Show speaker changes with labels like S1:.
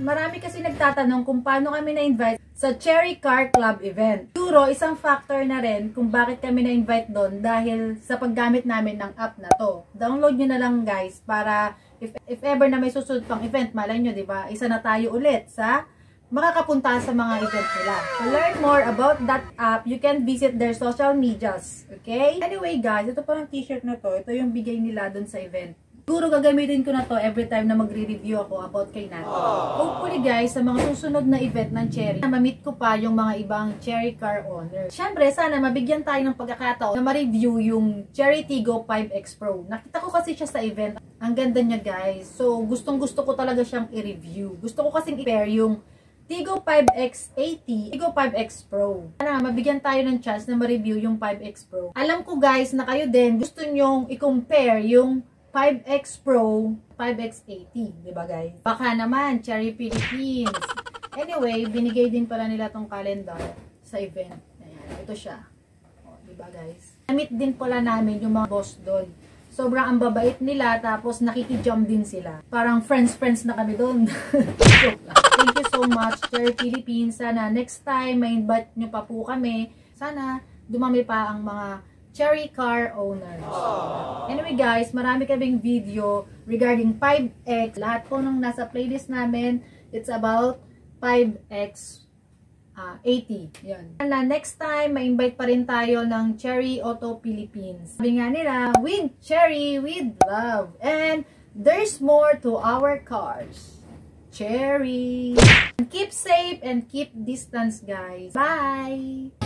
S1: Marami kasi nagtatanong kung paano kami na-invite sa Cherry Car Club event. Siguro, isang factor na rin kung bakit kami na-invite doon dahil sa paggamit namin ng app na to. Download nyo na lang guys para if ever na may susunod pang event, malay nyo, diba? Isa na tayo ulit sa makakapunta sa mga event nila. To learn more about that app, you can visit their social medias. Okay? Anyway guys, ito parang t-shirt na to. Ito yung bigay nila doon sa event. Siguro gagamitin ko na to every time na magre-review ako about kay Nat. Hopefully guys, sa mga susunod na event ng Cherry, ma-meet ko pa yung mga ibang Cherry car owners. Siyempre, sana mabigyan tayo ng pagkakataon na ma-review yung Cherry Tiggo 5X Pro. Nakita ko kasi siya sa event. Ang ganda niya guys. So, gustong-gusto ko talaga siyang i-review. Gusto ko kasing i-pair yung Tiggo 5X80, Tiggo 5X Pro. Sana mabigyan tayo ng chance na ma-review yung 5X Pro. Alam ko guys na kayo din gusto nyong i-compare yung 5X Pro, 5X80, diba guys? Baka naman, Cherry Philippines. Anyway, binigay din pala nila tong calendar sa event. Ayan, ito siya. O, diba guys? Namit din pala namin yung mga boss doon. Sobrang ang babait nila, tapos nakikijam din sila. Parang friends na kami doon. Thank you so much, Cherry Philippines. Sana next time, ma-invite nyo pa po kami. Sana dumami pa ang mga Cherry car owners. Anyway guys, marami kaming video regarding 5X. Lahat po nung nasa playlist namin, it's about 5X 80. Yan. Next time, ma-invite pa rin tayo ng Cherry Auto Philippines. Sabi nga nila, with Cherry, with love. And there's more to our cars. Cherry. Keep safe and keep distance guys. Bye!